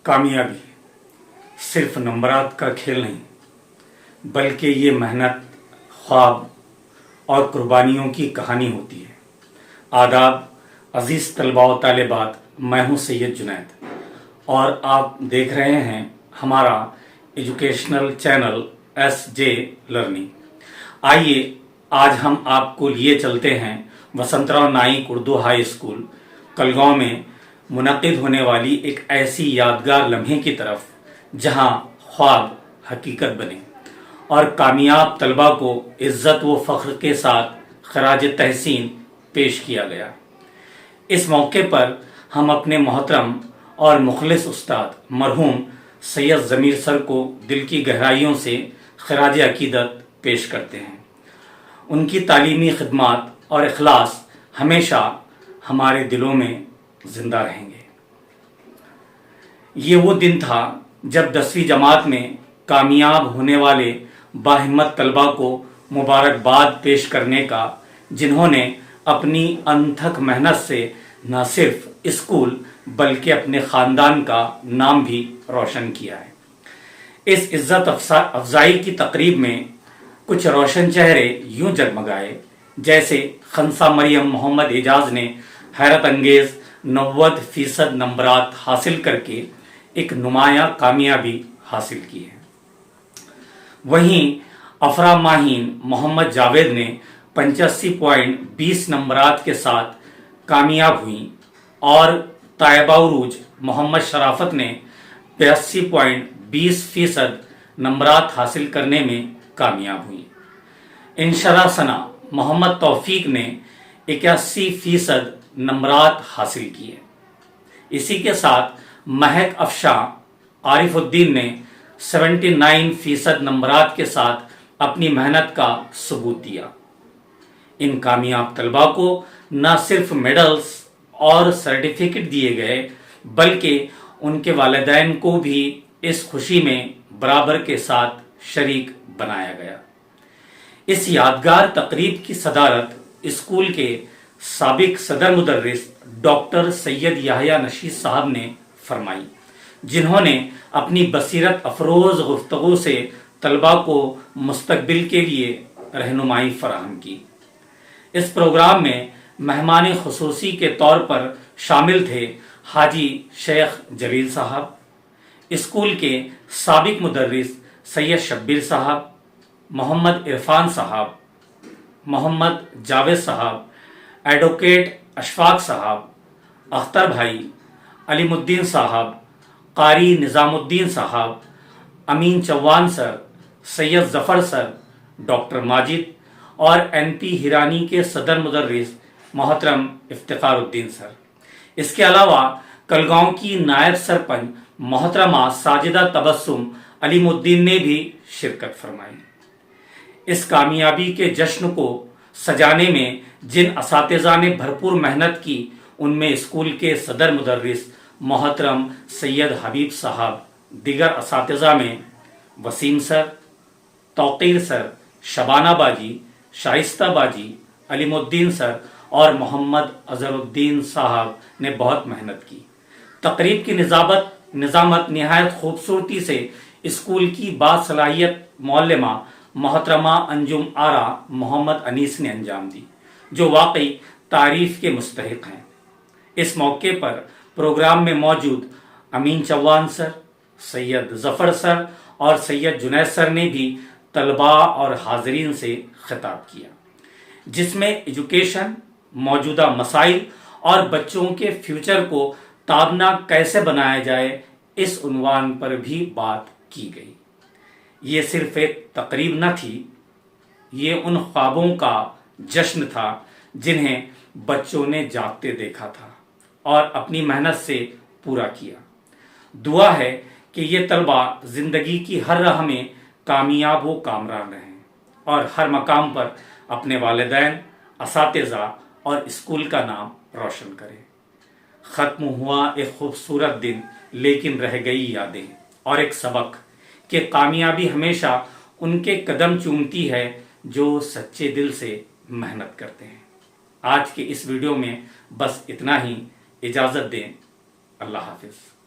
کامیابی صرف نمبرات کا کھیل نہیں بلکہ یہ محنت، خواب اور قربانیوں کی کہانی ہوتی ہے۔ آداب عزیز طلباء و طالبات، میں ہوں سید جنید اور آپ دیکھ رہے ہیں ہمارا educational channel S J learning. آئیے آج ہم آپ کو لیے چلتے ہیں وسنتراؤ نائک اردو ہائی اسکول کلگاؤں میں منعقد ہونے والی ایک ایسی یادگار لمحے کی طرف جہاں خواب حقیقت بنے اور کامیاب طلباء کو عزت و فخر کے ساتھ خراج تحسین پیش کیا گیا۔ اس موقع پر ہم اپنے محترم اور مخلص استاد مرحوم سید ضمیر سر کو دل کی گہرائیوں سے خراج عقیدت پیش کرتے ہیں۔ ان کی تعلیمی خدمات اور اخلاص ہمیشہ ہمارے دلوں میں زندہ رہیں گے۔ یہ وہ دن تھا جب 10ویں جماعت میں کامیاب ہونے والے باہمت طلباء کو مبارکباد پیش کرنے کا، جنہوں نے اپنی انتھک محنت سے نہ صرف اسکول بلکہ اپنے خاندان کا نام بھی روشن کیا ہے۔ اس عزت افزائی کی تقریب میں کچھ روشن چہرے یوں جگمگائے جیسے خنسا مریم محمد اعجاز نے حیرت انگیز 90% نمبرات حاصل کر کے ایک نمایاں کامیابی حاصل کی ہے۔ وہیں افرا ماہین محمد جاوید نے 85.20 نمبرات کے ساتھ کامیاب ہوئیں اور طیبہ عروج محمد شرافت نے 82.20% نمبرات حاصل کرنے میں کامیاب ہوئیں۔ انشرا ثنا محمد توفیق نے 81% نمبرات حاصل کیے۔ اسی کے ساتھ مہک افشاں عارف الدین نے 79% نمبرات کے ساتھ اپنی محنت کا ثبوت دیا۔ ان کامیاب طلباء کو نہ صرف میڈلز اور سرٹیفکیٹ دیے گئے بلکہ ان کے والدین کو بھی اس خوشی میں برابر کے ساتھ شریک بنایا گیا۔ اس یادگار تقریب کی صدارت اسکول کے سابق صدر مدرس ڈاکٹر سید یحییٰ نشیط صاحب نے فرمائی، جنہوں نے اپنی بصیرت افروز گفتگو سے طلباء کو مستقبل کے لیے رہنمائی فراہم کی۔ اس پروگرام میں مہمان خصوصی کے طور پر شامل تھے حاجی شیخ جلیل صاحب، اسکول کے سابق مدرس سید شبیر صاحب، محمد عرفان صاحب، محمد جاوید صاحب، ایڈوکیٹ اشفاق صاحب، اختر بھائی، علیم الدین صاحب، قاری نظام الدین صاحب، امین چوان سر، سید ظفر سر، ڈاکٹر ماجد اور این پی ہیرانی کے صدر مدرس محترم افتخار الدین سر۔ اس کے علاوہ کلگاؤں کی نائب سرپنچ محترمہ ساجدہ تبسم علیم الدین نے بھی شرکت فرمائی۔ اس کامیابی کے جشن کو سجانے میں جن اساتذہ نے بھرپور محنت کی، ان میں اسکول کے صدر مدرس محترم سید حبیب صاحب، دیگر اساتذہ میں وسیم سر، توقیر سر، شبانہ باجی، شائستہ باجی، علیم الدین سر اور محمد اظہر الدین صاحب نے بہت محنت کی۔ تقریب کی نظامت نہایت خوبصورتی سے اسکول کی باصلاحیت معلمہ محترمہ انجم آرا محمد انیس نے انجام دی، جو واقعی تعریف کے مستحق ہیں۔ اس موقع پر پروگرام میں موجود امین چوان سر، سید ظفر سر اور سید جنید سر نے بھی طلباء اور حاضرین سے خطاب کیا، جس میں ایجوکیشن، موجودہ مسائل اور بچوں کے فیوچر کو تابناک کیسے بنایا جائے، اس عنوان پر بھی بات کی گئی۔ یہ صرف ایک تقریب نہ تھی، یہ ان خوابوں کا جشن تھا جنہیں بچوں نے جاگتے دیکھا تھا اور اپنی محنت سے پورا کیا۔ دعا ہے کہ یہ طلباء زندگی کی ہر راہ میں کامیاب و کامران رہیں اور ہر مقام پر اپنے والدین، اساتذہ اور اسکول کا نام روشن کریں۔ ختم ہوا ایک خوبصورت دن، لیکن رہ گئی یادیں اور ایک سبق کہ کامیابی ہمیشہ ان کے قدم چومتی ہے جو سچے دل سے محنت کرتے ہیں۔ آج کے اس ویڈیو میں بس اتنا ہی، اجازت دیں، اللہ حافظ۔